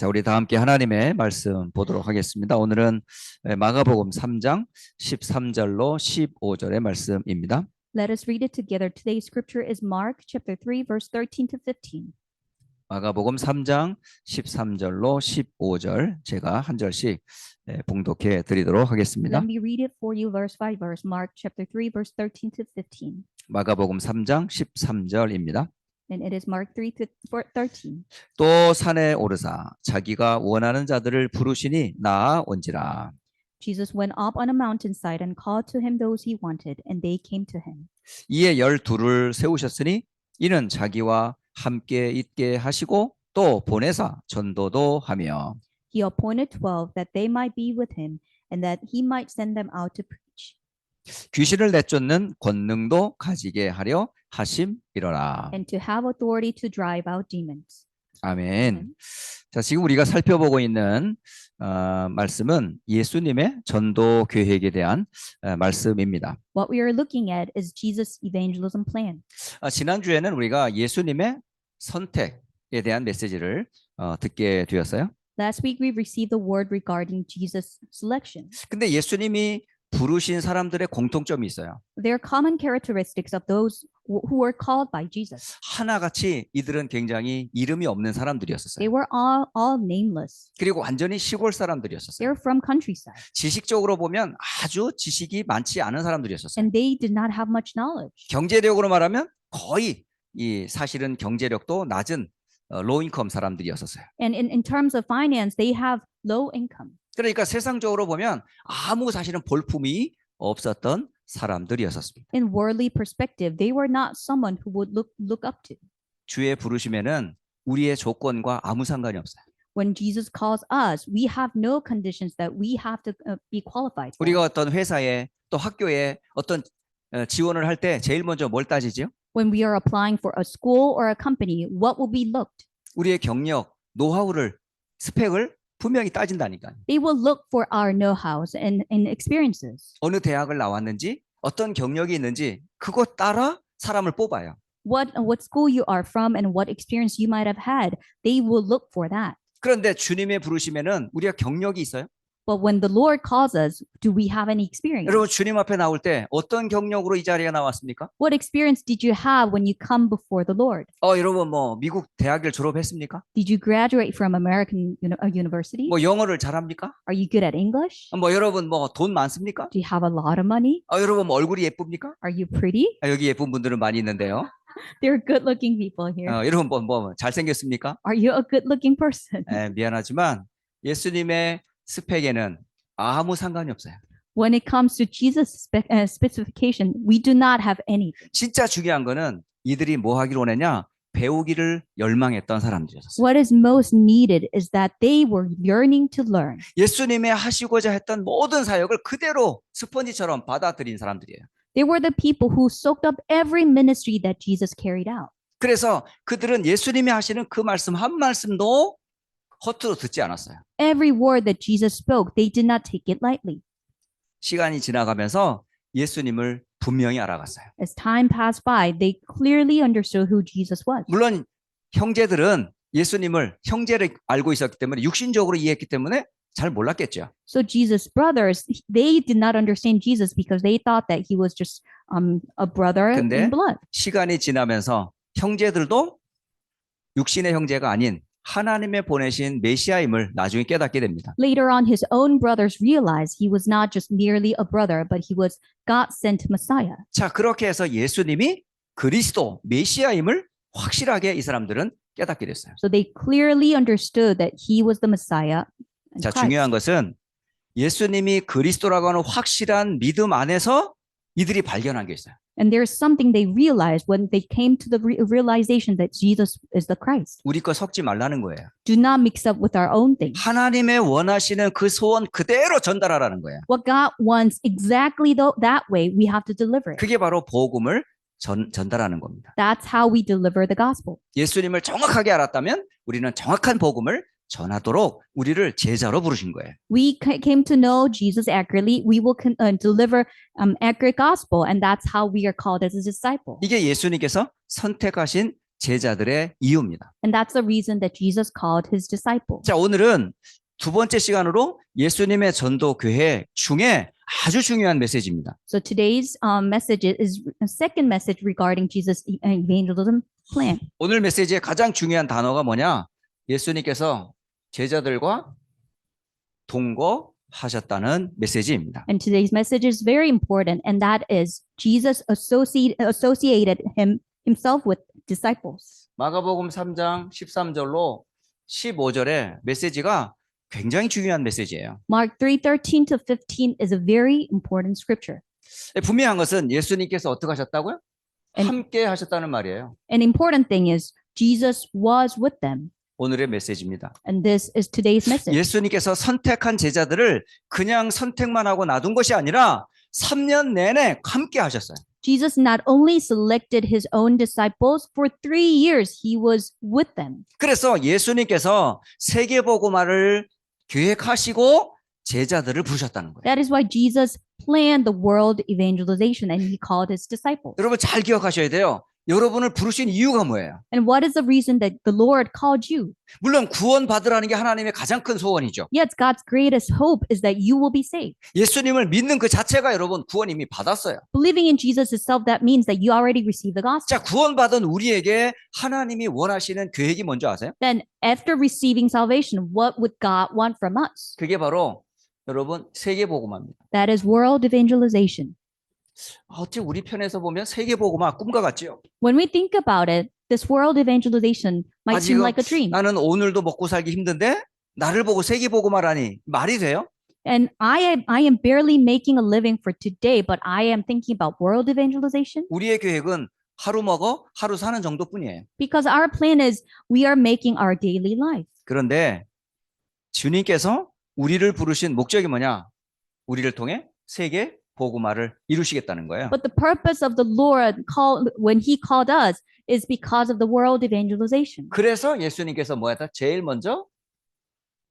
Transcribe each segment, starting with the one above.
자, 우리 다 함께 하나님의 말씀 보도록 하겠습니다. 오늘은 마가복음 3장 13절로 15절의 말씀입니다. Let us read it together. Today's scripture is Mark chapter 3 verse 13 to 15. 마가복음 3장 13절로 15절 제가 한 절씩 봉독해 드리도록 하겠습니다. Let me read it for you verse by verse. Mark chapter 3 verse 13 to 15. 마가복음 3장 13절입니다. And it is Mark 3 to 13. 또 산에 오르사 자기가 원하는 자들을 부르시니 나아온지라. Jesus went up on a mountainside and called to him those he wanted, and they came to him. 이에 12를 세우셨으니 이는 자기와 함께 있게 하시고 또 보내사 전도도 하며 He appointed 12 that they might be with him, and that he might send them out to preach, 귀신을 내쫓는 권능도 가지게 하려 하심이로라. and to have authority to drive out demons. 아멘. 자, 지금 우리가 살펴보고 있는 말씀은 예수님의 전도 계획에 대한 말씀입니다. What we are looking at is Jesus' evangelism plan. 지난주에는 우리가 예수님의 선택에 대한 메시지를 듣게 되었어요. Last week we received the word regarding Jesus' selection. 근데 예수님이 부르신 사람들의 공통점이 있어요. There are common characteristics of those who were called by Jesus. 하나같이 이들은 굉장히 이름이 없는 They 사람들이었어요. were all nameless. 그리고 완전히 시골 They 사람들이었어요. were from countryside, 지식적으로 보면 아주 지식이 많지 않은 사람들이었어요. and they did not have much knowledge. 경제력으로 말하면 거의 사실은 경제력도 낮은 로인컴 사람들이었어요. And in terms of finance, they have low income. 그러니까 세상적으로 보면 아무 사실은 볼품이 없었던 사람들이었습니다. In worldly perspective, they were not someone who would look up to. 주의 부르심에는 우리의 조건과 아무 상관이 없어요. When Jesus calls us, we have no conditions that we have to be qualified for. 우리가 어떤 회사에 또 학교에 어떤 지원을 할 때 제일 먼저 뭘 따지죠? When we are applying for a school or a company, what will be looked? 우리의 경력, 노하우를, 스펙을 분명히 따진다니까요. They will look for our know-hows and experiences. 어느 대학을 나왔는지, 어떤 경력이 있는지 그거 따라 사람을 뽑아요. What school you are from and what experience you might have had, they will look for that. 그런데 주님의 부르심에는 우리가 경력이 있어요. But when the Lord calls us, do we have any experience? 여러분 주님 앞에 나올 때 어떤 경력으로 이 자리에 나왔습니까? What experience did you have when you come before the Lord? 여러분 뭐 미국 대학을 졸업했습니까? Did you graduate from American university? 뭐 영어를 잘합니까? Are you good at English? 뭐 여러분 뭐 돈 많습니까? Do you have a lot of money? 여러분 뭐 얼굴이 예쁩니까? Are you pretty? 여기 예쁜 분들은 많이 있는데요. There are good-looking people here. 여러분 뭐 잘생겼습니까? Are you a good-looking person? 미안하지만 예수님의 스펙에는 아무 상관이 없어요. When it comes to Jesus' specification, we do not have anything. 진짜 중요한 거는 이들이 뭐 하기를 원했냐? 배우기를 열망했던 사람들이었어요. What is most needed is that they were yearning to learn. 예수님의 하시고자 했던 모든 사역을 그대로 스펀지처럼 받아들인 사람들이에요. They were the people who soaked up every ministry that Jesus carried out. 그래서 그들은 예수님이 하시는 그 말씀 한 말씀도 허투루 듣지 않았어요. Every word that Jesus spoke, they did not take it lightly. 시간이 지나가면서 예수님을 분명히 알아갔어요. As time passed by, they clearly understood who Jesus was. 물론 형제들은 예수님을 형제를 알고 있었기 때문에 육신적으로 이해했기 때문에 잘 몰랐겠죠. So Jesus' brothers, they did not understand Jesus because they thought that he was just a brother 근데 in blood. 시간이 지나면서 형제들도 육신의 형제가 아닌 하나님의 보내신 메시아임을 나중에 깨닫게 됩니다. Later on, his own brothers realized he was not just merely a brother, but he was God-sent Messiah. 자, 그렇게 해서 예수님이 그리스도 메시아임을 확실하게 이 사람들은 깨닫게 됐어요. So they clearly understood that he was the Messiah. and 자, Christ. 중요한 것은 예수님이 그리스도라고 하는 확실한 믿음 안에서 이들이 발견한 게 있어요. And there's something they realized when they came to the realization that Jesus is the Christ. 우리 거 섞지 말라는 거예요. Do not mix up with our own things. 하나님의 원하시는 그 소원 그대로 전달하라는 거예요. What God wants exactly that way, we have to deliver it. 그게 바로 복음을 전달하는 겁니다. That's how we deliver the gospel. 예수님을 정확하게 알았다면 우리는 정확한 복음을 전하도록 우리를 제자로 부르신 거예요. We came to know Jesus accurately. We will deliver accurate gospel, and that's how we are called as a disciple. 이게 예수님께서 선택하신 제자들의 이유입니다. And that's the reason that Jesus called his disciples. 자, 오늘은 두 번째 시간으로 예수님의 전도 계획 중에 아주 중요한 메시지입니다. So today's message is a second message regarding Jesus' evangelism plan. 오늘 메시지의 가장 중요한 단어가 뭐냐? 예수님께서 제자들과 동거하셨다는 메시지입니다. And today's message is very important, and that is Jesus associated himself with disciples. 마가복음 3장 13절로 15절의 메시지가 굉장히 중요한 메시지예요. Mark 3:13 to 15 is a very important scripture. 분명한 것은 예수님께서 어떻게 하셨다고요? And- 함께 하셨다는 말이에요. An important thing is Jesus was with them, 오늘의 메시지입니다. and this is today's message. 예수님께서 선택한 제자들을 그냥 선택만 하고 놔둔 것이 아니라 3년 내내 함께 하셨어요. Jesus not only selected his own disciples, for 3 years he was with them. 그래서 예수님께서 세계복음화를 계획하시고 제자들을 부르셨다는 거예요. That is why Jesus planned the world evangelization and he called his disciples. 여러분 잘 기억하셔야 돼요. 여러분을 부르신 이유가 뭐예요? And what is the reason that the Lord called you? 물론 구원 받으라는 게 하나님의 가장 큰 소원이죠. Yes, God's greatest hope is that you will be saved. 예수님을 믿는 그 자체가 여러분 구원 이미 받았어요. Believing in Jesus itself, that means that you already received the gospel. 자, 구원받은 우리에게 하나님이 원하시는 계획이 뭔지 아세요? Then after receiving salvation, what would God want from us? 그게 바로 여러분 세계복음화입니다. That is world evangelization. 어찌 우리 편에서 보면 세계복음화 꿈과 같지요? When we think about it, this world evangelization might seem like a dream. 나는 오늘도 먹고 살기 힘든데 나를 보고 세계복음화라니 말이 돼요? And I am barely making a living for today, but I am thinking about world evangelization 우리의 계획은 하루 먹어 하루 사는 정도뿐이에요. because our plan is we are making our daily life. 그런데 주님께서 우리를 부르신 목적이 뭐냐? 우리를 통해 세계 복음화를 이루시겠다는 거예요. But the purpose of the Lord when he called us is because of the world evangelization. 그래서 예수님께서 뭐였다? 제일 먼저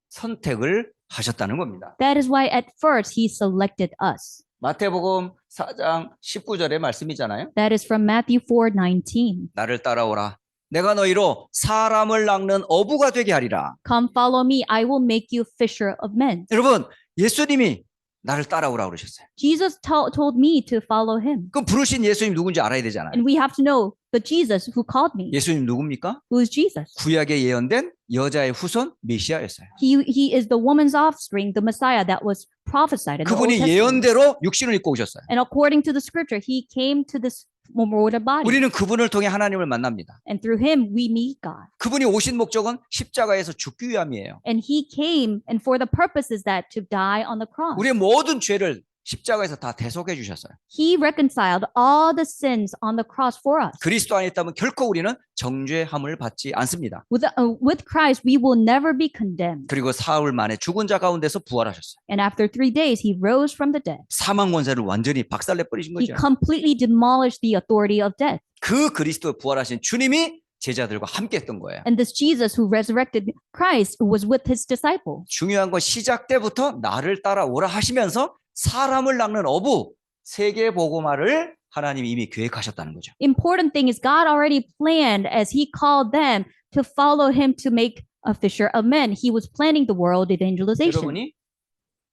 선택을 하셨다는 겁니다. That is why at first he selected us. 마태복음 4장 19절의 말씀이잖아요. That is from Matthew 4:19. 나를 따라오라. 내가 너희로 사람을 낚는 어부가 되게 하리라. Come follow me, I will make you fisher of men. 여러분, 예수님이 나를 따라오라 그러셨어요. Jesus told me to follow him. 그럼 부르신 예수님 누군지 알아야 되잖아요. And we have to know the Jesus who called me. 예수님 누굽니까? Who is Jesus? 구약에 예언된 여자의 후손 메시아였어요. He is the woman's offspring, the Messiah that was prophesied in the Old 그분이 Testament. 예언대로 육신을 입고 오셨어요. And according to the scripture, he came to this mortal body. 우리는 그분을 통해 하나님을 만납니다. And through him, we meet God. 그분이 오신 목적은 십자가에서 죽기 위함이에요. And he came, and for the purpose is that to die on the cross. 우리의 모든 죄를 십자가에서 다 대속해 주셨어요. He reconciled all the sins on the cross for us. 그리스도 안에 있다면 결코 우리는 정죄함을 받지 않습니다. With Christ, we will never be condemned. 그리고 사흘 만에 죽은 자 가운데서 부활하셨어요. And after 3 days, he rose from the dead. 사망 권세를 완전히 박살내 버리신 He 거죠. completely demolished the authority of death. 그 그리스도 부활하신 주님이 제자들과 함께 했던 거예요. And this Jesus who resurrected Christ was with his disciples. 중요한 건 시작 때부터 나를 따라오라 하시면서 사람을 낚는 어부 세계 복음화를 하나님이 이미 계획하셨다는 거죠. Important thing is God already planned as he called them to follow him to make a fisher of men. He was planning the world evangelization. 여러분이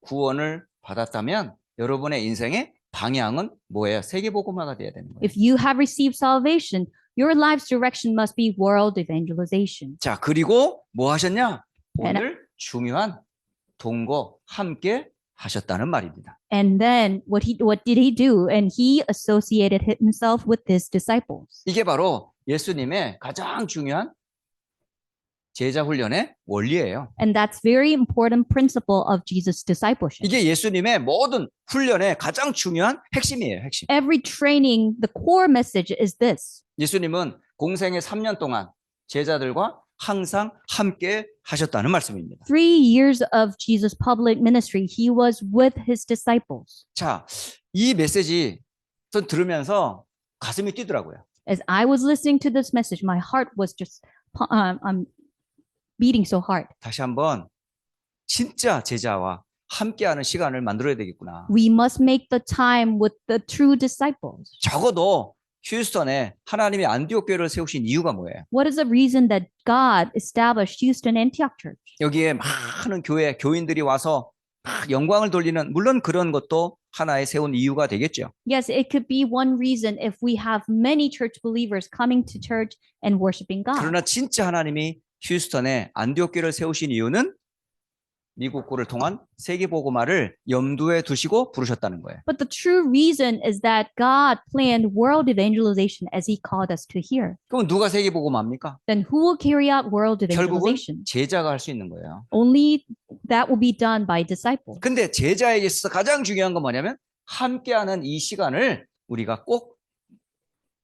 구원을 받았다면 여러분의 인생의 방향은 뭐예요? 세계 복음화가 돼야 되는 거예요. If you have received salvation, your life's direction must be world evangelization. 자, 그리고 뭐 하셨냐? 오늘 중요한 동거 함께 하셨다는 말입니다. And then what did he do? And he associated himself with his disciples. 이게 바로 예수님의 가장 중요한 제자 훈련의 원리예요. And that's very important principle of Jesus' discipleship. 이게 예수님의 모든 훈련의 가장 중요한 핵심이에요. 핵심. Every training, the core message is this. 예수님은 공생의 3년 동안 제자들과 항상 함께 하셨다는 말씀입니다. 3 years of Jesus' public ministry, he was with his disciples. 자, 이 메시지 전 들으면서 가슴이 뛰더라고요. As I was listening to this message, my heart was just beating so hard. 다시 한번 진짜 제자와 함께하는 시간을 만들어야 되겠구나. We must make the time with the true disciples. 적어도 휴스턴에 하나님이 안디옥 교회를 세우신 이유가 뭐예요? What is the reason that God established Houston Antioch Church? 여기에 많은 교인들이 와서 막 영광을 돌리는, 물론 그런 것도 하나의 세운 이유가 되겠죠. Yes, it could be one reason if we have many church believers coming to church and worshiping God. 그러나 진짜 하나님이 휴스턴에 안디옥 교회를 세우신 이유는 미국구를 통한 세계복음화를 염두에 두시고 부르셨다는 거예요. But the true reason is that God planned world evangelization as He called us to here. 그럼 누가 세계복음화입니까? Then who will carry out world 결국은 evangelization? 제자가 할 수 있는 거예요. Only that will be done by disciples. 근데 제자에게 있어서 가장 중요한 건 뭐냐면 함께하는 이 시간을 우리가 꼭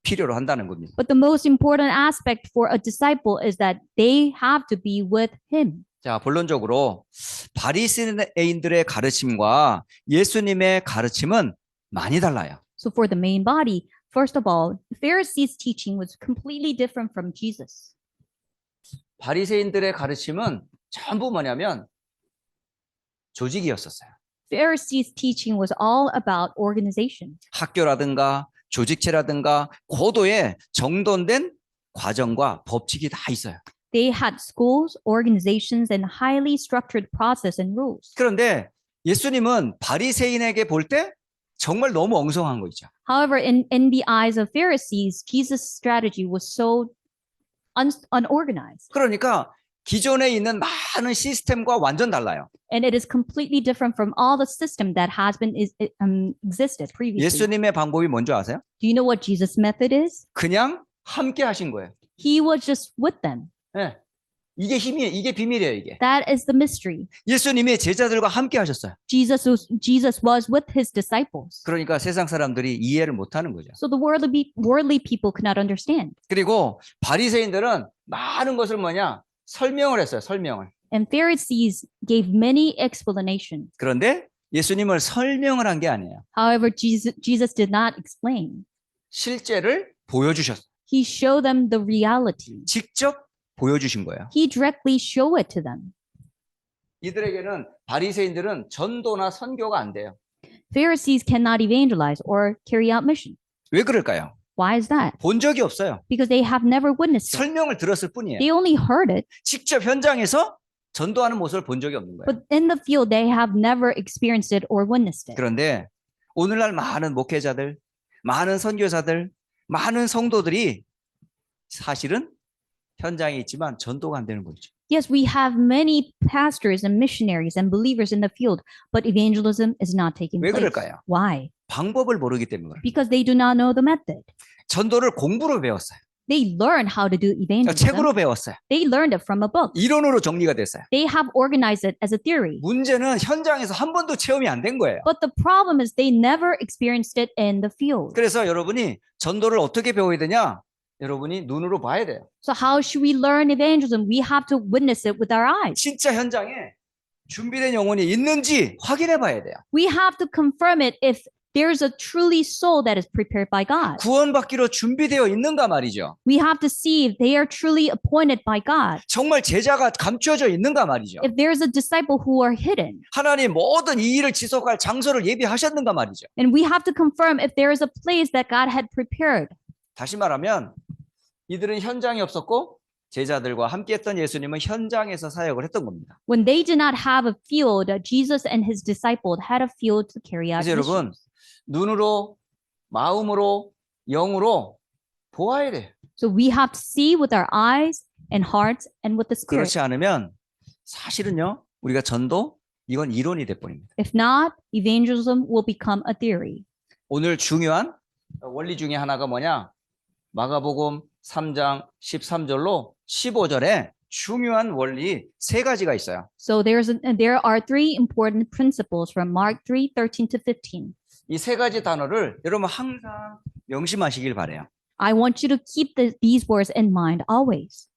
필요로 한다는 겁니다. But the most important aspect for a disciple is that they have to be with Him. 자, 본론적으로 바리새인들의 가르침과 예수님의 가르침은 많이 달라요. So for the main body, first of all, Pharisees' teaching was completely different from Jesus. 바리새인들의 가르침은 전부 뭐냐면 조직이었었어요. Pharisees' teaching was all about organization. 학교라든가 조직체라든가 고도의 정돈된 과정과 법칙이 다 있어요. They had schools, organizations, and highly structured process and rules. 그런데 예수님은 바리새인에게 볼 때 정말 너무 엉성한 거 있죠. However, in the eyes of Pharisees, Jesus' strategy was so unorganized. 그러니까 기존에 있는 많은 시스템과 완전 달라요. And it is completely different from all the system that has been existed previously. 예수님의 방법이 뭔지 아세요? Do you know what Jesus' method is? 그냥 함께 하신 거예요. He was just with them. 네. 이게 힘이에요. 이게 비밀이에요, 이게. That is the mystery. 예수님이 제자들과 함께 하셨어요. Jesus was with his disciples. 그러니까 세상 사람들이 이해를 못 하는 거죠. So the worldly people could not understand. 그리고 바리새인들은 많은 것을 설명을 했어요. 설명을. And Pharisees gave many explanations. 그런데 예수님을 설명을 한 게 아니에요. However, Jesus did not explain. 실제를 보여주셨어요. He showed them the reality. 직접 보여주신 거예요. He directly showed it to them. 이들에게는 바리새인들은 전도나 선교가 안 돼요. Pharisees cannot evangelize or carry out mission. 왜 그럴까요? Why is that? 본 적이 없어요. Because they have never witnessed it. 설명을 들었을 뿐이에요. They only heard it, 직접 현장에서 전도하는 모습을 본 적이 없는 거예요. but in the field, they have never experienced it or witnessed it. 그런데 오늘날 많은 목회자들, 많은 선교사들, 많은 성도들이 사실은 현장에 있지만 전도가 안 되는 거죠. Yes, we have many pastors and missionaries and believers in the field, but evangelism is not taking 왜 place. 그럴까요? Why? 방법을 모르기 때문에 그래요. Because they do not know the method. 전도를 공부로 배웠어요. They learn how to do evangelism. 책으로 배웠어요. They learned it from a book. 이론으로 정리가 됐어요. They have organized it as a theory. 문제는 현장에서 한 번도 체험이 안 된 거예요. But the problem is they never experienced it in the field. 그래서 여러분이 전도를 어떻게 배워야 되냐? 여러분이 눈으로 봐야 돼요. So how should we learn evangelism? We have to witness it with our eyes. 진짜 현장에 준비된 영혼이 있는지 확인해 봐야 돼요. We have to confirm it if there's a truly soul that is prepared by God. 구원받기로 준비되어 있는가 말이죠. We have to see if they are truly appointed by God. 정말 제자가 감추어져 있는가 말이죠. If there's a disciple who are hidden. 하나님 모든 이 일을 지속할 장소를 예비하셨는가 말이죠. And we have to confirm if there is a place that God had prepared. 다시 말하면 이들은 현장이 없었고 제자들과 함께했던 예수님은 현장에서 사역을 했던 겁니다. When they did not have a field, Jesus and his disciples had a field to carry out 그래서 여러분 missions. 눈으로, 마음으로, 영으로 보아야 돼요. So we have to see with our eyes and hearts and with the spirit. 그렇지 않으면 사실은요 우리가 전도 이건 이론이 될 뿐입니다. If not, evangelism will become a theory. 오늘 중요한 원리 중에 하나가 뭐냐? 마가복음 3장 13절로 15절에 중요한 원리 세 가지가 있어요. So there are three important principles from Mark 3:13 to 15. 이 세 가지 단어를 여러분 항상 명심하시길 바래요. I want you to keep these words in mind always.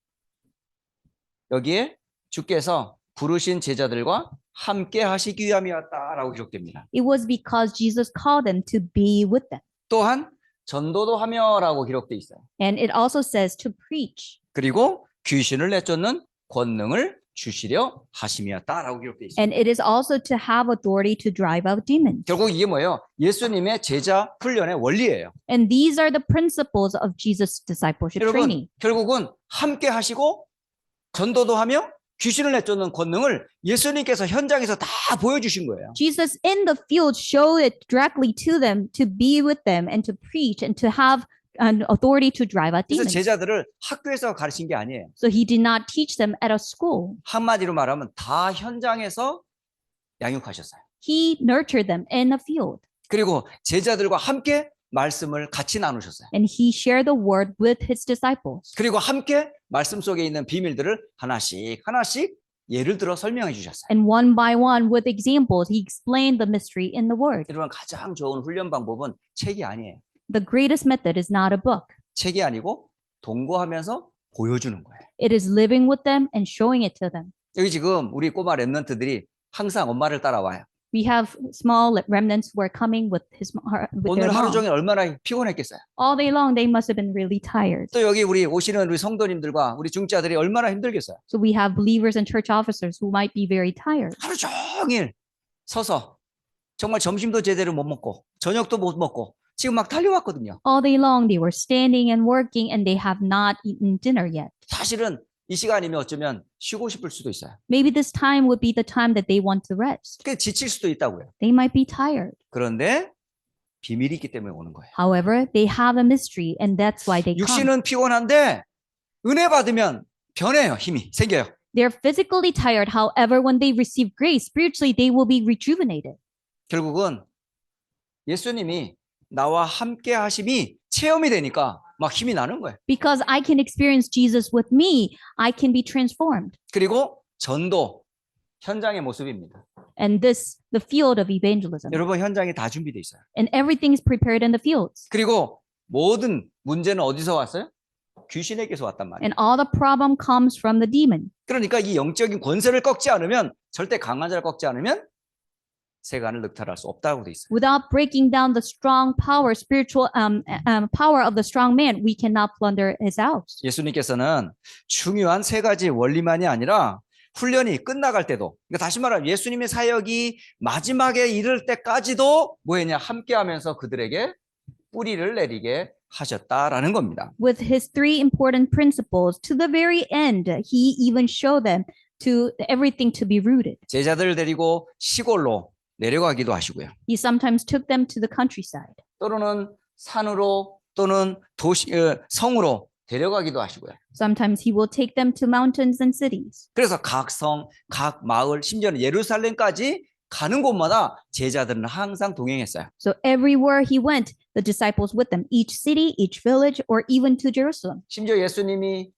여기에 주께서 부르신 제자들과 함께 하시기 위함이었다라고 기록됩니다. It was because Jesus called them to be with them. 또한 전도도 하며라고 기록돼 있어요. And it also says to preach. 그리고 귀신을 내쫓는 권능을 주시려 하심이었다라고 기록되어 있습니다. And it is also to have authority to drive out demons. 결국 이게 뭐예요? 예수님의 제자 훈련의 원리예요. And these are the principles of Jesus' discipleship 여러분, training. 결국은 함께 하시고 전도도 하며 귀신을 내쫓는 권능을 예수님께서 현장에서 다 보여주신 거예요. Jesus in the field showed it directly to them to be with them and to preach and to have an authority to drive out 그래서 demons. 제자들을 학교에서 가르친 게 아니에요. So he did not teach them at a school. 한마디로 말하면 다 현장에서 양육하셨어요. He nurtured them in the field. 그리고 제자들과 함께 말씀을 같이 나누셨어요. And he shared the word with his disciples. 그리고 함께 말씀 속에 있는 비밀들을 하나씩 하나씩 예를 들어 설명해 주셨어요. And one by one, with examples, he explained the mystery in the word. 여러분 가장 좋은 훈련 방법은 책이 아니에요. The greatest method is not a book. 책이 아니고 동거하면서 보여주는 거예요. It is living with them and showing it to them. 여기 지금 우리 꼬마 랩런트들이 항상 엄마를 따라와요. We have small remnants who are coming with with their 오늘 하루 mom. 종일 얼마나 피곤했겠어요. All day long, they must have been really tired. 또 여기 우리 오시는 우리 성도님들과 우리 중자들이 얼마나 힘들겠어요. So we have believers and church officers who might be very tired. 하루 종일 서서 정말 점심도 제대로 못 먹고 저녁도 못 먹고 지금 막 달려왔거든요. All day long, they were standing and working, and they have not eaten dinner yet. 사실은 이 시간이면 어쩌면 쉬고 싶을 수도 있어요. Maybe this time would be the time that they want to rest. 그게 지칠 수도 있다고요. They might be tired. 그런데 비밀이 있기 때문에 오는 거예요. However, they have a mystery, and that's why they come. 육신은 피곤한데 은혜 받으면 변해요. 힘이 생겨요. They're physically tired. However, when they receive grace, spiritually, they will be rejuvenated. 결국은 예수님이 나와 함께 하심이 체험이 되니까 막 힘이 나는 거예요. Because I can experience Jesus with me, I can be transformed. 그리고 전도 현장의 모습입니다. And this, the field of evangelism. 여러분 현장이 다 준비되어 있어요. And everything is prepared in the fields. 그리고 모든 문제는 어디서 왔어요? 귀신에게서 왔단 말이에요. And all the problem comes from the demon. 그러니까 이 영적인 권세를 꺾지 않으면 절대 강한 자를 꺾지 않으면 세간을 늑탈할 수 없다고 돼 있어요. Without breaking down the strong power, spiritual power of the strong man, we cannot plunder his house. 예수님께서는 중요한 세 가지 원리만이 아니라 훈련이 끝나갈 때도, 그러니까 다시 말하면 예수님의 사역이 마지막에 이를 때까지도 뭐했냐 함께하면서 그들에게 뿌리를 내리게 하셨다라는 겁니다. With his three important principles, to the very end, he even showed them to everything to be rooted. 제자들을 데리고 시골로 내려가기도 하시고요. He sometimes took them to the countryside. 또는 산으로 또는 성으로 데려가기도 하시고요. Sometimes he will take them to mountains and cities. 그래서 각 성, 각 마을, 심지어는 예루살렘까지 가는 곳마다 제자들은 항상 동행했어요. So everywhere he went, the disciples with them, each city, each village, or even to Jerusalem. 심지어 예수님이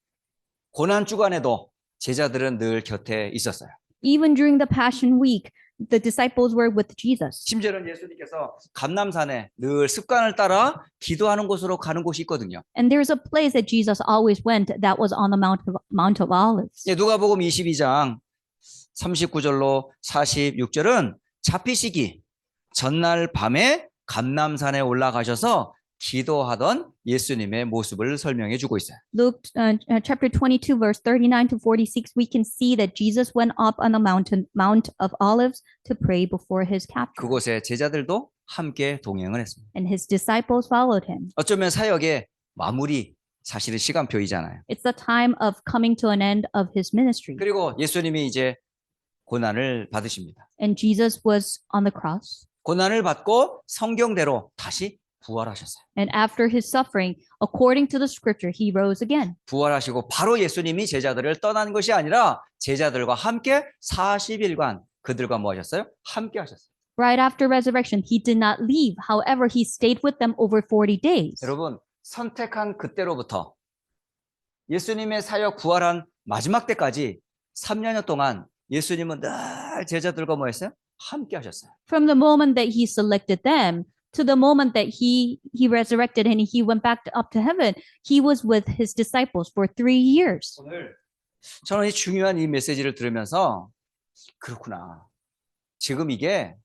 고난 주간에도 제자들은 늘 곁에 있었어요. Even during the Passion Week, the disciples were with Jesus. 심지어는 예수님께서 감람산에 늘 습관을 따라 기도하는 곳으로 가는 곳이 있거든요. And there's a place that Jesus always went that was on the Mount of Olives. 예, 누가복음 22장 39절로 46절은 잡히시기 전날 밤에 감람산에 올라가셔서 기도하던 예수님의 모습을 설명해 주고 있어요. Luke chapter 22, verse 39 to 46, we can see that Jesus went up on the Mount of Olives to pray before his capture. 그곳에 제자들도 함께 동행을 했습니다. And his disciples followed him. 어쩌면 사역의 마무리 사실은 시간표이잖아요. It's the time of coming to an end of his ministry. 그리고 예수님이 이제 고난을 받으십니다. And Jesus was on the cross. 고난을 받고 성경대로 다시 부활하셨어요. And after his suffering, according to the scripture, he rose again. 부활하시고 바로 예수님이 제자들을 떠난 것이 아니라 제자들과 함께 40일간 그들과 뭐 하셨어요? 함께 하셨어요. Right after resurrection, he did not leave. However, he stayed with them over 40 days. 여러분, 선택한 그때로부터 예수님의 사역 부활한 마지막 때까지 3년여 동안 예수님은 늘 제자들과 뭐 했어요? 함께 하셨어요. From the moment that he selected them to the moment that he resurrected and he went back up to heaven, he was with his disciples for 3 years. 오늘 저는 이 중요한 이 메시지를 들으면서 그렇구나. 지금 이게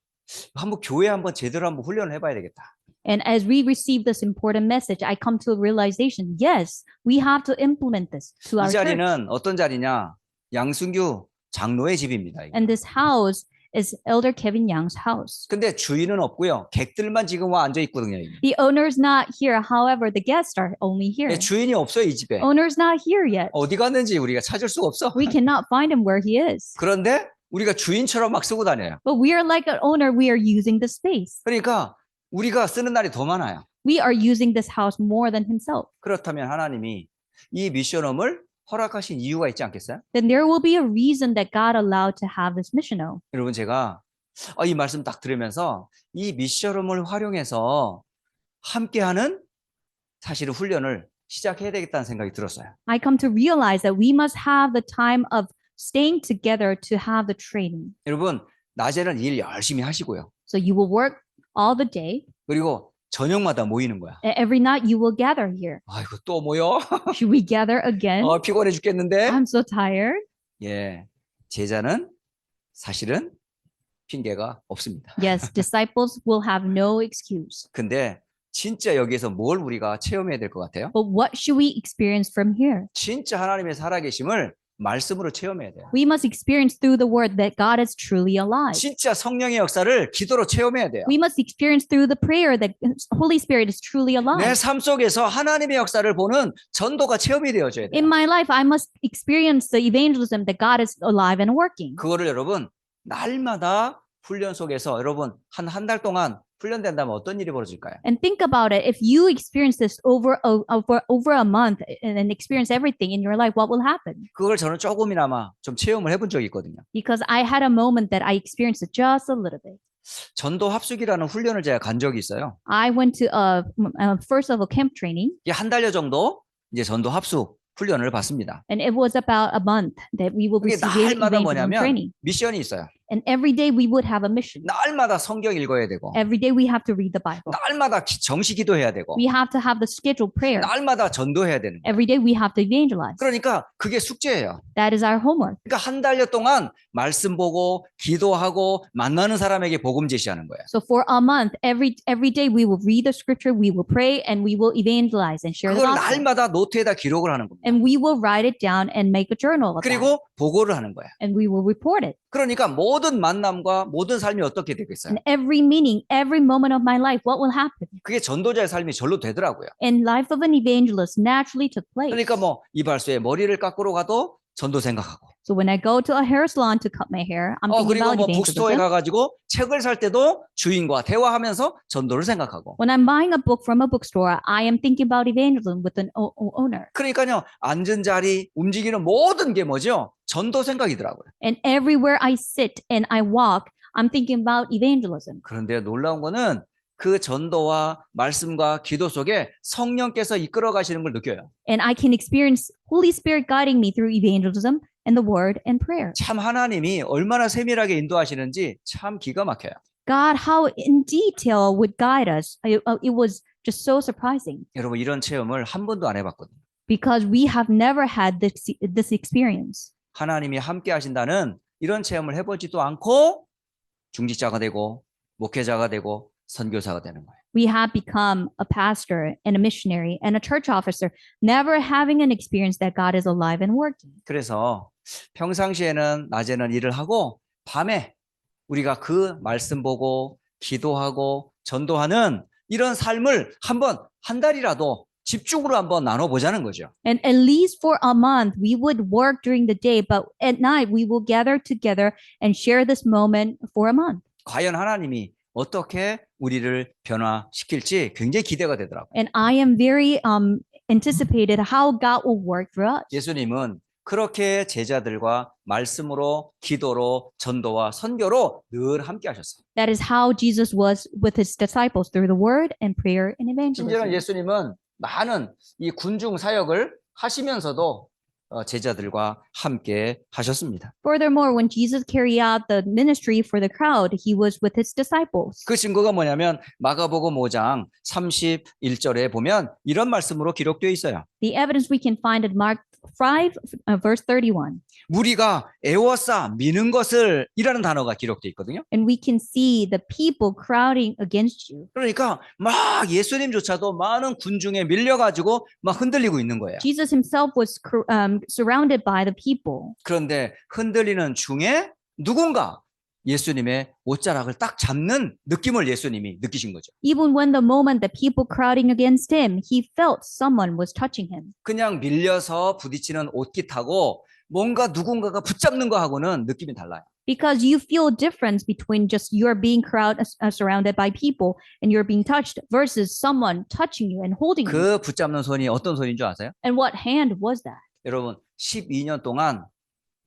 한번 교회 한번 제대로 한번 훈련을 해봐야 되겠다. And as we receive this important message, I come to a realization, yes, we have to implement this to our 이 church. 자리는 어떤 자리냐? 양순규 장로의 집입니다. 이게. And this house is Elder Kevin Young's house. 근데 주인은 없고요. 객들만 지금 와 앉아 있거든요. 이게. The owner's not here. However, the guests are only here. 근데 주인이 없어요, 이 집에. Owner's not here yet. 어디 갔는지 우리가 찾을 수가 없어. We cannot find him where he is. 그런데 우리가 주인처럼 막 쓰고 다녀요. But we are like an owner. We are using the space. 그러니까 우리가 쓰는 날이 더 많아요. We are using this house more than himself. 그렇다면 하나님이 이 미션홈을 허락하신 이유가 있지 않겠어요? Then there will be a reason that God allowed to have this mission home. 여러분 제가 이 말씀 딱 들으면서 이 미션홈을 활용해서 함께하는 사실은 훈련을 시작해야 되겠다는 생각이 들었어요. I come to realize that we must have the time of staying together to have the training. 여러분 낮에는 일 열심히 하시고요. So you will work all the day. 그리고 저녁마다 모이는 거야. Every night you will gather here. 아이고 또 모여? Should we gather again? 피곤해 죽겠는데? I'm so tired. 예, 제자는 사실은 핑계가 없습니다. Yes, disciples will have no excuse. 근데 진짜 여기에서 뭘 우리가 체험해야 될 것 같아요? But what should we experience from here? 진짜 하나님의 살아계심을 말씀으로 체험해야 돼요. We must experience through the word that God is truly alive. 진짜 성령의 역사를 기도로 체험해야 돼요. We must experience through the prayer that Holy Spirit is truly 내 alive. 삶 속에서 하나님의 역사를 보는 전도가 체험이 되어져야 돼요. In my life, I must experience the evangelism that God is alive and working. 그거를 여러분 날마다 훈련 속에서 여러분 한 달 동안 훈련된다면 어떤 일이 벌어질까요? And think about it. If you experience this over a month and experience everything in your life, what will happen? 그걸 저는 조금이나마 좀 체험을 해본 적이 있거든요. Because I had a moment that I experienced it just a little bit. 전도 합숙이라는 훈련을 제가 간 적이 있어요. I went to a first level camp training, 이게 한 달여 정도 이제 전도 합숙 훈련을 받습니다. and it was about a month that we will 그게 receive 날마다 evangelism 뭐냐면 training. 미션이 있어요. And every day we would have a mission. 날마다 성경 읽어야 되고 Every day we have to read the Bible. 날마다 정시 기도해야 되고 We have to have the scheduled prayer. 날마다 전도해야 되는 거예요. Every day we have to evangelize. 그러니까 그게 숙제예요. That is our homework. 그러니까 한 달여 동안 말씀 보고 기도하고 만나는 사람에게 복음 제시하는 거예요. So for a month, every day we will read the scripture, we will pray, and we will evangelize and share the 그걸 gospel. 날마다 노트에다 기록을 하는 겁니다. And we will write it down and make a journal of that. 그리고 보고를 하는 거예요. And we will report it. 그러니까 모든 만남과 모든 삶이 어떻게 되겠어요? And every meeting, every moment of my life, what will happen? 그게 전도자의 삶이 절로 되더라고요. And life of an evangelist naturally took place. 그러니까 뭐 이발소에 머리를 깎으러 가도 전도 생각하고 So when I go to a hair salon to cut my hair, I'm thinking 그리고 about 뭐 북스토어에 evangelism. 가가지고 책을 살 때도 주인과 대화하면서 전도를 생각하고 When I'm buying a book from a bookstore, I am thinking about evangelism with an owner. 그러니까요 앉은 자리 움직이는 모든 게 뭐죠? 전도 생각이더라고요. And everywhere I sit and I walk, I'm thinking about evangelism. 그런데 놀라운 거는 그 전도와 말씀과 기도 속에 성령께서 이끌어 가시는 걸 느껴요. And I can experience Holy Spirit guiding me through evangelism and the word and prayer. 참 하나님이 얼마나 세밀하게 인도하시는지 참 기가 막혀요. God, how in detail would guide us. It was just so surprising 여러분 이런 체험을 한 번도 안 해봤거든요. because we have never had this experience. 하나님이 함께 하신다는 이런 체험을 해보지도 않고 중직자가 되고 목회자가 되고 선교사가 되는 거예요. We have become a pastor and a missionary and a church officer, never having an experience that God is alive and working. 그래서 평상시에는 낮에는 일을 하고 밤에 우리가 그 말씀 보고 기도하고 전도하는 이런 삶을 한 달이라도 집중으로 한번 나눠보자는 거죠. And at least for a month, we would work during the day, but at night, we will gather together and share this moment for a month. 과연 하나님이 어떻게 우리를 변화시킬지 굉장히 기대가 되더라고요. And I am very anticipated how God will work through us. 예수님은 그렇게 제자들과 말씀으로 기도로 전도와 선교로 늘 함께 하셨어요. That is how Jesus was with his disciples through the word and prayer and 심지어는 evangelism. 예수님은 많은 이 군중 사역을 하시면서도 제자들과 함께 하셨습니다. Furthermore, when Jesus carried out the ministry for the crowd, he was with his disciples. 그 증거가 뭐냐면 마가복음 5장 31절에 보면 이런 말씀으로 기록되어 있어요. The evidence we can find in Mark verse 31. 무리가 애워싸 미는 것을 이라는 단어가 기록되어 있거든요. And we can see the people crowding against you. 그러니까 막 예수님조차도 많은 군중에 밀려가지고 막 흔들리고 있는 거예요. Jesus himself was surrounded by the people. 그런데 흔들리는 중에 누군가 예수님의 옷자락을 딱 잡는 느낌을 예수님이 느끼신 거죠. Even when the moment that people crowding against him, he felt someone was touching him. 그냥 밀려서 부딪히는 옷깃하고 뭔가 누군가가 붙잡는 거하고는 느낌이 달라요. Because you feel a difference between just you're being surrounded by people and you're being touched versus someone touching you and holding you. 그 붙잡는 손이 어떤 손인 줄 아세요? And what hand was that? 여러분 12년 동안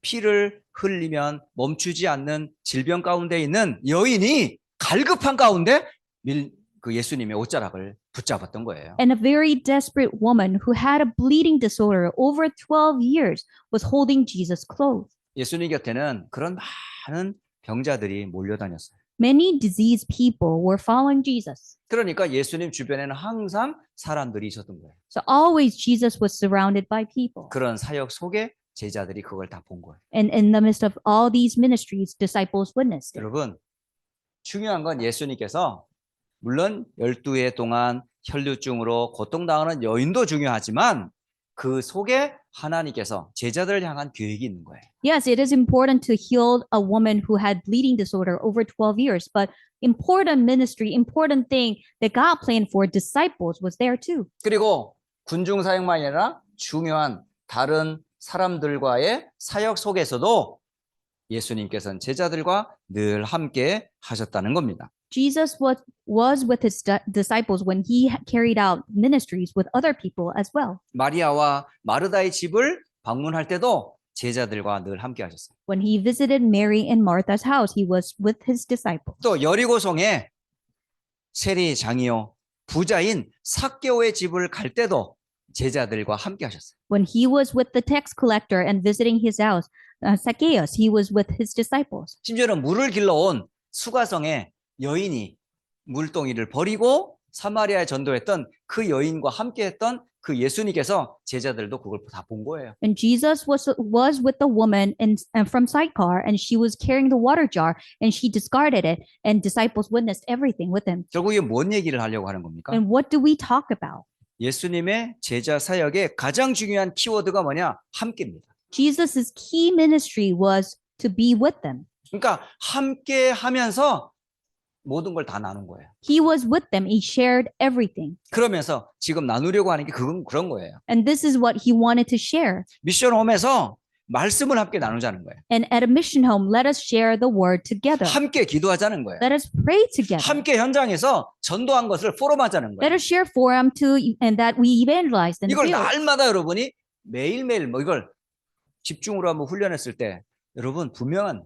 피를 흘리면 멈추지 않는 질병 가운데 있는 여인이 갈급한 가운데 그 예수님의 옷자락을 붙잡았던 거예요. And a very desperate woman who had a bleeding disorder over 12 years was holding Jesus' clothes. 예수님 곁에는 그런 많은 병자들이 몰려다녔어요. Many diseased people were following Jesus. 그러니까 예수님 주변에는 항상 사람들이 있었던 거예요. So always Jesus was surrounded by people. 그런 사역 속에 제자들이 그걸 다 본 거예요. And in the midst of all these ministries, disciples witnessed it. 여러분, 중요한 건 예수님께서 물론 12해 동안 혈류증으로 고통당하는 여인도 중요하지만 그 속에 하나님께서 제자들을 향한 계획이 있는 거예요. Yes, it is important to heal a woman who had bleeding disorder over 12 years, but important ministry, important thing that God planned for disciples was there too. 그리고 군중 사역만이 아니라 중요한 다른 사람들과의 사역 속에서도 예수님께서는 제자들과 늘 함께 하셨다는 겁니다. Jesus was with his disciples when he carried out ministries with other people as well. 마리아와 마르다의 집을 방문할 때도 제자들과 늘 함께 하셨어요. When he visited Mary and Martha's house, he was with his disciples. 또 여리고성에 세리 장이요 부자인 삭개오의 집을 갈 때도 제자들과 함께 하셨어요. When he was with the tax collector and visiting his house, Zacchaeus, he was with his disciples. 심지어는 물을 길러온 수가성에 여인이 물동이를 버리고 사마리아에 전도했던 그 여인과 함께했던 그 예수님께서 제자들도 그걸 다 본 거예요. And Jesus was with the woman from Sychar, and she was carrying the water jar, and she discarded it, and disciples witnessed everything with him. 결국 이게 뭔 얘기를 하려고 하는 겁니까? And what do we talk about? 예수님의 제자 사역의 가장 중요한 키워드가 뭐냐? 함께입니다. Jesus' key ministry was to be with them. 그러니까 함께 하면서 모든 걸 다 나눈 거예요. He was with them. He shared everything. 그러면서 지금 나누려고 하는 게 그런 거예요. And this is what he wanted to share. 미션 홈에서 말씀을 함께 나누자는 거예요. And at a mission home, let us share the word together. 함께 기도하자는 거예요. Let us pray together. 함께 현장에서 전도한 것을 포럼하자는 Let 거예요. us share forum and that we evangelized in the 이걸 field. 날마다 여러분이 매일매일 뭐 이걸 집중으로 한번 훈련했을 때 여러분 분명한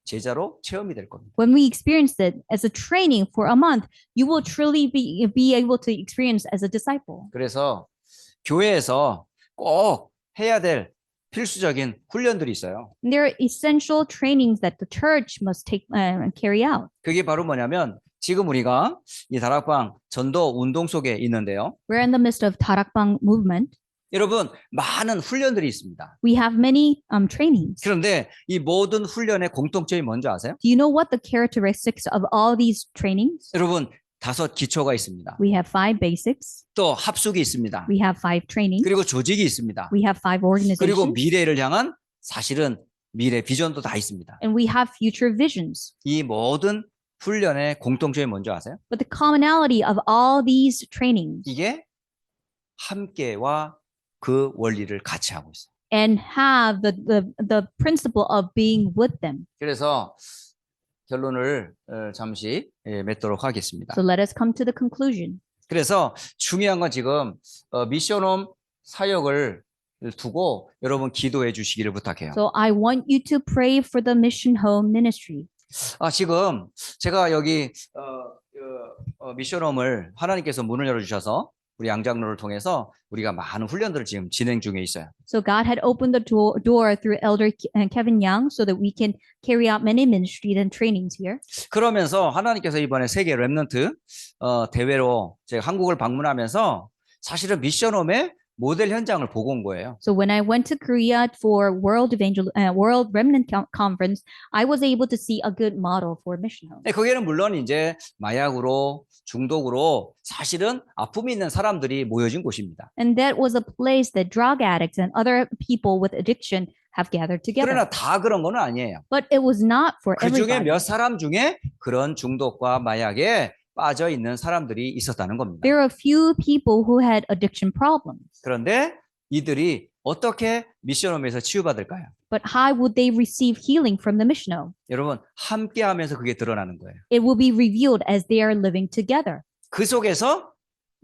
제자로 체험이 될 겁니다. When we experience it as a training for a month, you will truly be able to experience as a disciple. 그래서 교회에서 꼭 해야 될 필수적인 훈련들이 있어요. And there are essential trainings that the church must carry out. 그게 바로 뭐냐면 지금 우리가 이 다락방 전도 운동 속에 있는데요. We're in the midst of Tarakbang movement. 여러분 많은 훈련들이 있습니다. We have many trainings. 그런데 이 모든 훈련의 공통점이 뭔지 아세요? Do you know what the characteristics of all these trainings? 여러분 5 기초가 있습니다. We have 5 basics. 또 합숙이 있습니다. We have 5 trainings. 그리고 조직이 있습니다. We have 5 그리고 organizations. 미래를 향한 사실은 미래 비전도 다 있습니다. And we have future visions. 이 모든 훈련의 공통점이 뭔지 아세요? But the commonality of all these trainings 이게 함께와 그 원리를 같이 하고 있어요. and have the principle of being with them. 그래서 결론을 잠시 맺도록 하겠습니다. So let us come to the conclusion. 그래서 중요한 건 지금 미션홈 사역을 두고 여러분 기도해 주시기를 부탁해요. So I want you to pray for the mission home ministry. 지금 제가 여기 미션홈을 하나님께서 문을 열어주셔서 우리 양장로를 통해서 우리가 많은 훈련들을 지금 진행 중에 있어요. So God had opened the door through Elder Kevin Young so that we can carry out many ministries and trainings here. 그러면서 하나님께서 이번에 세계 렘넌트 대회로 제가 한국을 방문하면서 사실은 미션홈에 모델 현장을 보고 온 거예요. So when I went to Korea for World Remnant Conference, I was able to see a good model for mission home. 네, 거기에는 물론 이제 마약으로 중독으로 사실은 아픔이 있는 사람들이 모여진 곳입니다. And that was a place that drug addicts and other people with addiction have gathered together. 그러나 다 그런 건 아니에요. But it was not for 그 중에 everybody. 몇 사람 중에 그런 중독과 마약에 빠져 있는 사람들이 있었다는 겁니다. There are a few people who had addiction problems. 그런데 이들이 어떻게 미션홈에서 치유받을까요? But how would they receive healing from the mission home? 여러분, 함께 하면서 그게 드러나는 거예요. It will be revealed as they are living together. 그 속에서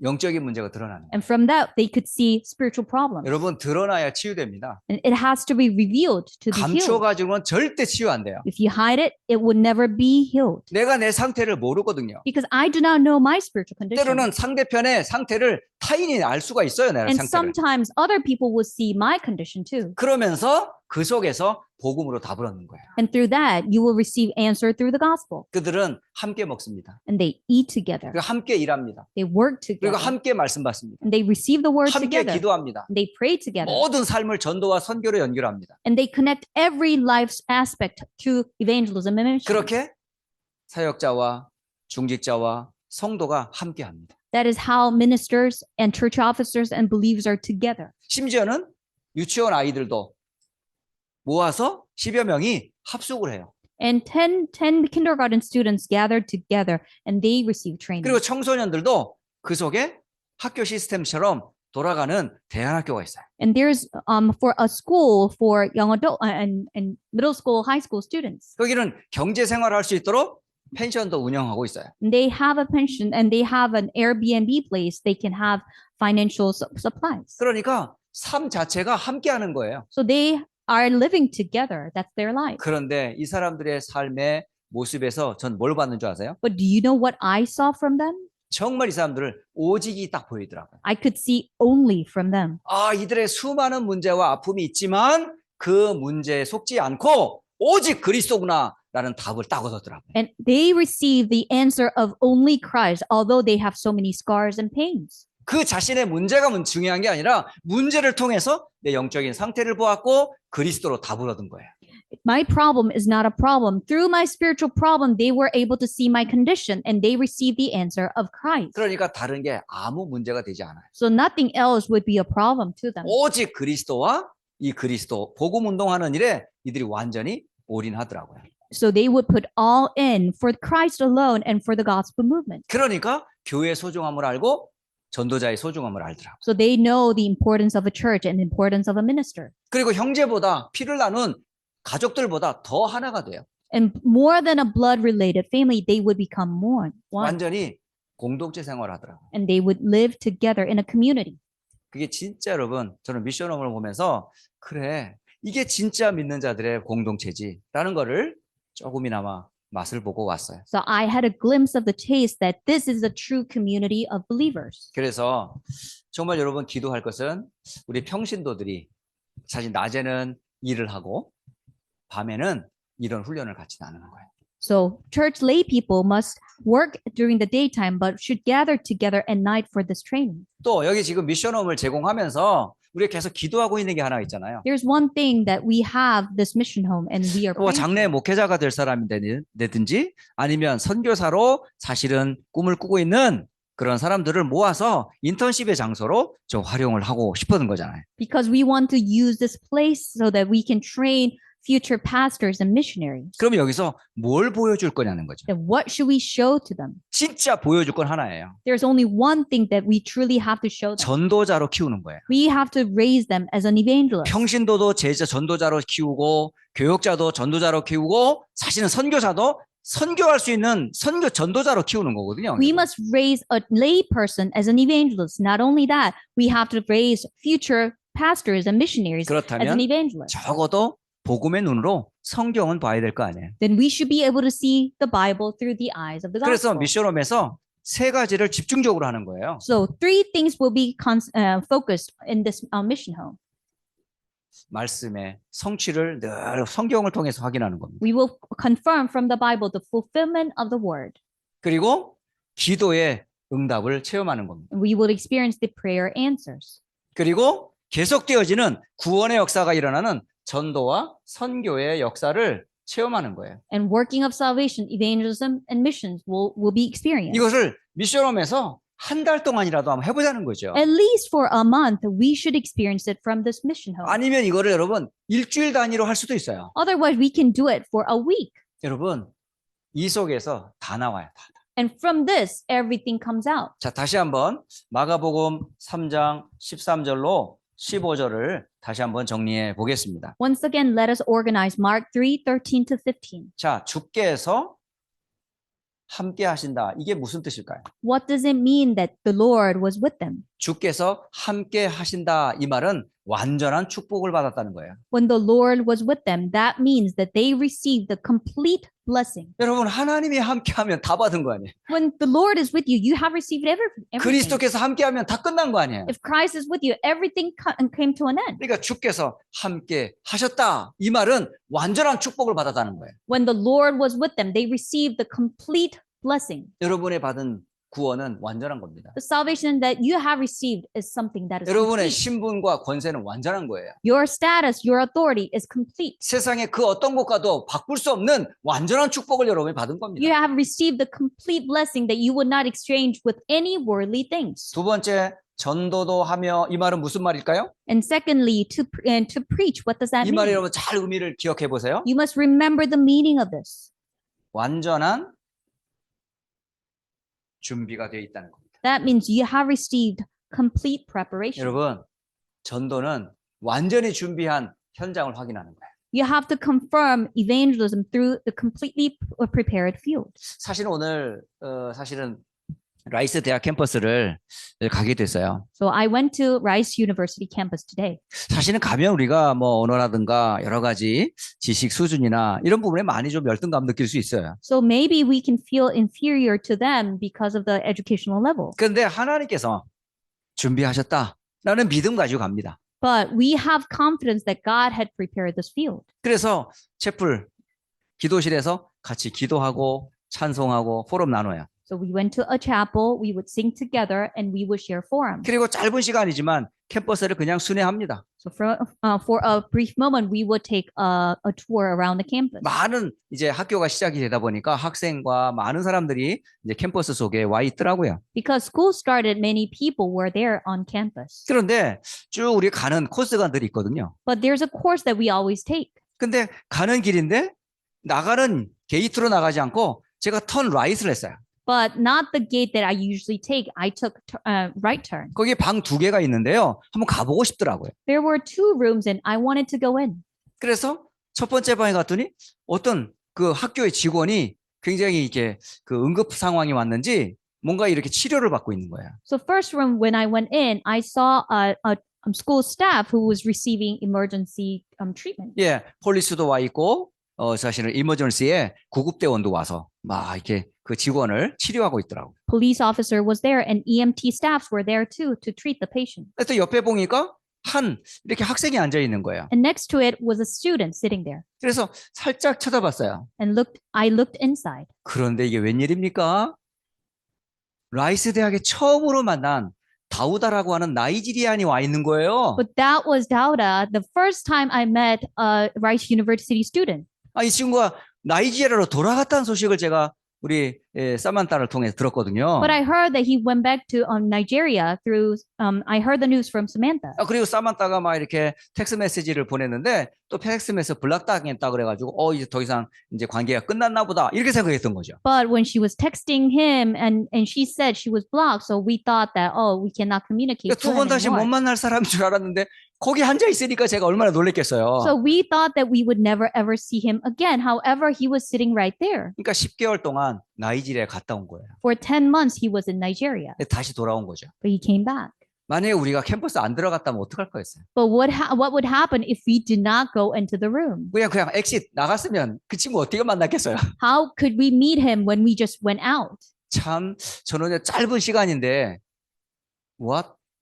영적인 문제가 드러나는 거예요. And from that, they could see spiritual problems. 여러분, 드러나야 치유됩니다. And it has to be revealed to be healed. 감춰가지고는 절대 치유 안 돼요. If you hide it, it would never be healed. 내가 내 상태를 모르거든요. Because I do not know my spiritual condition. 때로는 상대편의 상태를 타인이 알 수가 있어요, 내 And 상태를. sometimes other people will see my condition too. 그러면서 그 속에서 복음으로 답을 얻는 거예요. And through that, you will receive answer through the gospel. 그들은 함께 먹습니다. And they eat together. 그리고 함께 일합니다. They work 그리고 together. 함께 말씀 받습니다. And they receive the word 함께 together. 기도합니다. And they pray together. 모든 삶을 전도와 선교로 연결합니다. And they connect every life's aspect to evangelism and mission. 그렇게 사역자와 중직자와 성도가 함께합니다. That is how ministers and church officers and believers are together. 심지어는 유치원 아이들도 모아서 10여 명이 합숙을 해요. And 10 kindergarten students gathered together and they receive training. 그리고 청소년들도 그 속에 학교 시스템처럼 돌아가는 대안학교가 있어요. And there's for a school for young adult and middle school, high school students. 거기는 경제 생활을 할 수 있도록 펜션도 운영하고 있어요. And they have a pension and they have an Airbnb place. They can have financial supplies. 그러니까 삶 자체가 함께하는 거예요. So they are living together. That's their life. 그런데 이 사람들의 삶의 모습에서 전 뭘 봤는 줄 아세요? But do you know what I saw from them? 정말 이 사람들을 오직이 딱 보이더라고요. I could see only from them. 아, 이들의 수많은 문제와 아픔이 있지만 그 문제에 속지 않고 오직 그리스도구나라는 답을 딱 얻었더라고요. And they receive the answer of only Christ, although they have so many scars and pains. 그 자신의 문제가 중요한 게 아니라 문제를 통해서 내 영적인 상태를 보았고 그리스도로 답을 얻은 거예요. My problem is not a problem. Through my spiritual problem, they were able to see my condition and they received the answer of Christ. 그러니까 다른 게 아무 문제가 되지 않아요. So nothing else would be a problem to them. 오직 그리스도와 이 그리스도 복음 운동하는 일에 이들이 완전히 올인하더라고요. So they would put all in for Christ alone and for the gospel movement. 그러니까 교회의 소중함을 알고 전도자의 소중함을 알더라고요. So they know the importance of a church and the importance of a minister. 그리고 형제보다 피를 나눈 가족들보다 더 하나가 돼요. And more than a blood-related family, they would become one. 완전히 공동체 생활하더라고요. And they would live together in a community. 그게 진짜 여러분, 저는 미션홈을 보면서 그래, 이게 진짜 믿는 자들의 공동체지라는 거를 조금이나마 맛을 보고 왔어요. So I had a glimpse of the taste that this is a true community of believers. 그래서 정말 여러분 기도할 것은 우리 평신도들이 사실 낮에는 일을 하고 밤에는 이런 훈련을 같이 나누는 거예요. So church lay people must work during the daytime but should gather together at night for this training. 또 여기 지금 미션홈을 제공하면서 우리가 계속 기도하고 있는 게 하나 있잖아요. There's one thing that we have this mission home and we are 뭐 praying. 장래 목회자가 될 사람이 되든지 아니면 선교사로 사실은 꿈을 꾸고 있는 그런 사람들을 모아서 인턴십의 장소로 좀 활용을 하고 싶었던 거잖아요. Because we want to use this place so that we can train future pastors and missionaries. 그러면 여기서 뭘 보여줄 거냐는 거죠. Then what should we show to them? 진짜 보여줄 건 하나예요. There's only one thing that we truly have to show them. 전도자로 키우는 거예요. We have to raise them as an evangelist. 평신도도 제자 전도자로 키우고 교역자도 전도자로 키우고 사실은 선교사도 선교할 수 있는 선교 전도자로 키우는 거거든요. We must raise a lay person as an evangelist. Not only that, we have to raise future pastors and missionaries as an 그렇다면 evangelist. 적어도 복음의 눈으로 성경은 봐야 될 거 아니에요. Then we should be able to see the Bible through the eyes of the 그래서 gospel. 미션홈에서 세 가지를 집중적으로 하는 거예요. So 3 things will be focused in this mission home. 말씀의 성취를 늘 성경을 통해서 확인하는 겁니다. We will confirm from the Bible the fulfillment of the word. 그리고 기도의 응답을 체험하는 겁니다. We will experience the prayer answers. 그리고 계속되어지는 구원의 역사가 일어나는 전도와 선교의 역사를 체험하는 거예요. And working of salvation, evangelism, and missions will be experienced. 이것을 미션홈에서 한 달 동안이라도 한번 해보자는 거죠. At least for a month, we should experience it from this mission home. 아니면 이거를 여러분 일주일 단위로 할 수도 있어요. Otherwise, we can do it for a week. 여러분 이 속에서 다 나와요. 다. And from this, everything comes out. 자, 다시 한번 마가복음 3장 13절로 15절을 다시 한번 정리해 보겠습니다. Once again, let us organize Mark 3:13 to 15. 자, 주께서 함께 하신다. 이게 무슨 뜻일까요? What does it mean that the Lord was with them? 주께서 함께 하신다. 이 말은 완전한 축복을 받았다는 거예요. When the Lord was with them, that means that they received the complete blessing. 여러분 하나님이 함께하면 다 받은 거 아니에요? When the Lord is with you, you have received everything. 그리스도께서 함께하면 다 끝난 거 아니에요? If Christ is with you, everything came to an end. 그러니까 주께서 함께 하셨다. 이 말은 완전한 축복을 받았다는 거예요. When the Lord was with them, they received the complete blessing. 여러분의 받은 구원은 완전한 겁니다. The salvation that you have received is something that is 여러분의 complete. 신분과 권세는 완전한 거예요. Your status, your authority is complete. 세상의 그 어떤 것과도 바꿀 수 없는 완전한 축복을 여러분이 받은 겁니다. You have received the complete blessing that you would not exchange with any worldly things. 두 번째, 전도도 하며 이 말은 무슨 말일까요? And secondly, to preach, what does that 이 말이 mean? 여러분 잘 의미를 기억해 보세요. You must remember the meaning of this. 완전한 준비가 되어 있다는 겁니다. That means you have received complete preparation. 여러분, 전도는 완전히 준비한 현장을 확인하는 거예요. You have to confirm evangelism through the completely prepared field. 사실은 오늘 사실은 라이스 대학 캠퍼스를 가게 됐어요. So I went to Rice University campus today. 사실은 가면 우리가 뭐 언어라든가 여러 가지 지식 수준이나 이런 부분에 많이 좀 열등감 느낄 수 있어요. So maybe we can feel inferior to them because of the educational level. 그런데 하나님께서 준비하셨다라는 믿음 가지고 갑니다. But we have confidence that God had prepared this field. 그래서 채플 기도실에서 같이 기도하고 찬송하고 포럼 나눠요. So we went to a chapel, we would sing together, and we would share forums. 그리고 짧은 시간이지만 캠퍼스를 그냥 순회합니다. So for a brief moment, we would take a tour around the campus. 많은 이제 학교가 시작이 되다 보니까 학생과 많은 사람들이 이제 캠퍼스 속에 와 있더라고요. Because school started, many people were there on campus. 그런데 쭉 우리 가는 코스가들이 있거든요. But there's a course that we always take. 근데 가는 길인데 나가는 게이트로 나가지 않고 제가 턴 라이트를 했어요. But not the gate that I usually take. I took right turn. 거기에 방 2개가 있는데요. 한번 가보고 싶더라고요. There were 2 rooms and I wanted to go in. 그래서 첫 번째 방에 갔더니 어떤 그 학교의 직원이 굉장히 이렇게 그 응급 상황이 왔는지 뭔가 이렇게 치료를 받고 있는 거예요. So first room, when I went in, I saw a school staff who was receiving emergency treatment. 예, 폴리스도 와 있고 사실은 이머전시에 구급대원도 와서 막 이렇게 그 직원을 치료하고 있더라고요. Police officer was there and EMT staffs were there too to treat the patient. 또 옆에 보니까 이렇게 학생이 앉아 있는 거예요. And next to it was a student sitting there. 그래서 살짝 쳐다봤어요. And I looked inside. 그런데 이게 웬일입니까? 라이스 대학에 처음으로 만난 다우다라고 하는 나이지리안이 와 있는 거예요. But that was Dauda, the first time I met a Rice University student. 이 친구가 나이지리아로 돌아갔다는 소식을 제가 우리 사만타를 통해서 들었거든요. But I heard that he went back to Nigeria through, I heard the news from Samantha. 그리고 사만타가 막 이렇게 텍스트 메시지를 보냈는데 또 텍스트 메시지 블락당했다 그래가지고 이제 더 이상 이제 관계가 끝났나 보다 이렇게 생각했던 거죠. But when she was texting him and she said she was blocked, so we thought that, we cannot communicate to 두 him 번 다시 못 anymore. 만날 사람인 줄 알았는데 거기 앉아 있으니까 제가 얼마나 놀랬겠어요. So we thought that we would never ever see him again. However, he was sitting right there. 그러니까 10개월 동안 나이지리아에 갔다 온 거예요. For 10 months, he was in Nigeria, 다시 돌아온 거죠. but he came back. 만약에 우리가 캠퍼스 안 들어갔다면 어떡할 거였어요? But what would happen if we did not go into the room? 그냥 엑싯 나갔으면 그 친구 어떻게 만났겠어요? How could we meet him when we just went out? 참 저는 짧은 시간인데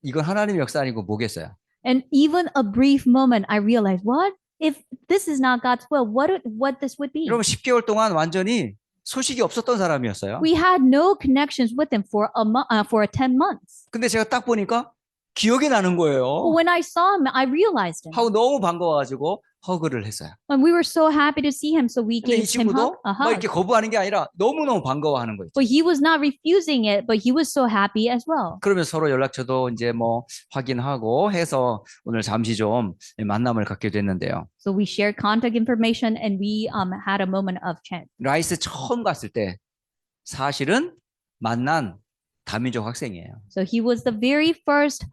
이건 하나님의 역사 아니고 뭐겠어요? And even a brief moment, I realized, what if this is not God's will? What this would be? 여러분 10개월 동안 완전히 소식이 없었던 사람이었어요. We had no connections with him for 10 months. 근데 제가 딱 보니까 기억이 나는 But 거예요. when I saw him, I realized him. 하고 너무 반가워가지고 허그를 했어요. And we were so happy to see him, so we 근데 이 gave him 친구도 a 막 이렇게 hug. 거부하는 게 아니라 너무너무 반가워하는 거죠. But he was not refusing it, but he was so happy as well. 그러면 서로 연락처도 이제 뭐 확인하고 해서 오늘 잠시 좀 만남을 갖게 됐는데요. So we shared contact information and we had a moment of chat. 라이스 처음 갔을 때 사실은 만난 다민족 학생이에요. So he was the very first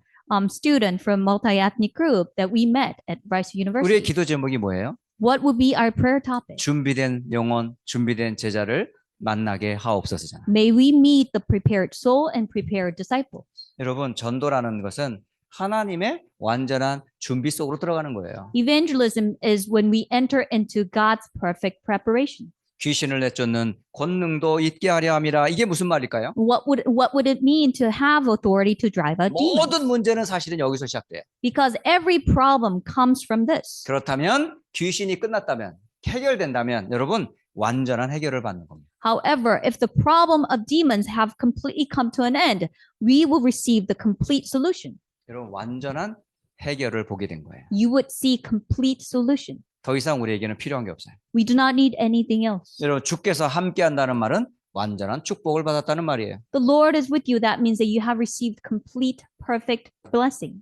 student from multi-ethnic group that we met at Rice 우리의 University. 기도 제목이 뭐예요? What would be our prayer topic? 준비된 영혼, 준비된 제자를 만나게 하옵소서잖아. May we meet the prepared soul and prepared disciples. 여러분, 전도라는 것은 하나님의 완전한 준비 속으로 들어가는 거예요. Evangelism is when we enter into God's perfect preparation. 귀신을 내쫓는 권능도 있게 하려 함이라. 이게 무슨 말일까요? What would it mean to have authority to drive out demons? 모든 문제는 사실은 여기서 시작돼요. Because every problem comes from this. 그렇다면 귀신이 끝났다면, 해결된다면 여러분 완전한 해결을 받는 겁니다. However, if the problem of demons have completely come to an end, we will receive the complete solution. 여러분 완전한 해결을 보게 된 거예요. You would see complete solution. 더 이상 우리에게는 필요한 게 없어요. We do not need anything else. 여러분 주께서 함께한다는 말은 완전한 축복을 받았다는 말이에요. The Lord is with you. That means that you have received complete, perfect blessing.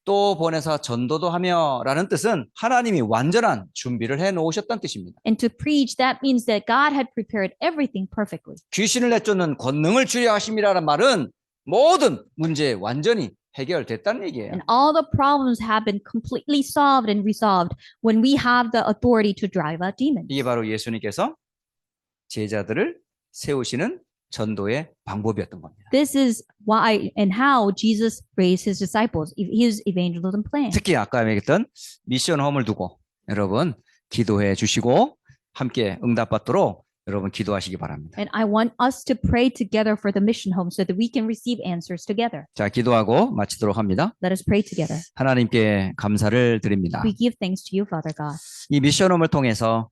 또 보내서 전도도 하며라는 뜻은 하나님이 완전한 준비를 해 놓으셨다는 뜻입니다. And to preach, that means that God had prepared everything perfectly. 귀신을 내쫓는 권능을 주려 하심이라는 말은 모든 문제 완전히 해결됐다는 얘기예요. And all the problems have been completely solved and resolved when we have the authority to drive out demons. 이게 바로 예수님께서 제자들을 세우시는 전도의 방법이었던 겁니다. This is why and how Jesus raised his disciples, his evangelism plan. 특히 아까 얘기했던 미션 홈을 두고 여러분 기도해 주시고 함께 응답받도록 여러분 기도하시기 바랍니다. And I want us to pray together for the mission home so that we can receive answers together. 자, 기도하고 마치도록 합니다. Let us pray together. 하나님께 감사를 드립니다. We give thanks to you, Father God. 이 미션 홈을 통해서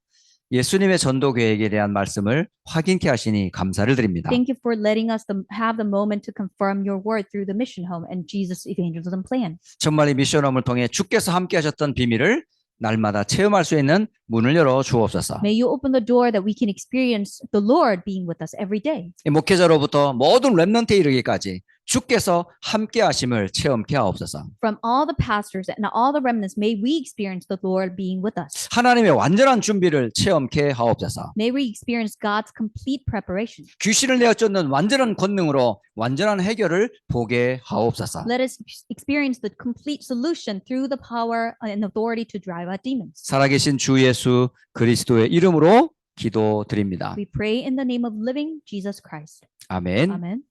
예수님의 전도 계획에 대한 말씀을 확인케 하시니 감사를 드립니다. Thank you for letting us have the moment to confirm your word through the mission home and Jesus' evangelism plan. 정말 이 미션 홈을 통해 주께서 함께 하셨던 비밀을 날마다 체험할 수 있는 문을 열어 주옵소서. May you open the door that we can experience the Lord being with us every day. 이 목회자로부터 모든 렘넌트에 이르기까지 주께서 함께 하심을 체험케 하옵소서. From all the pastors and all the remnants, may we experience the Lord being with us. 하나님의 완전한 준비를 체험케 하옵소서. May we experience God's complete preparation. 귀신을 내어쫓는 완전한 권능으로 완전한 해결을 보게 하옵소서. Let us experience the complete solution through the power and authority to drive out demons. 살아계신 주 예수 그리스도의 이름으로 기도드립니다. We pray in the name of living Jesus Christ. 아멘. Amen.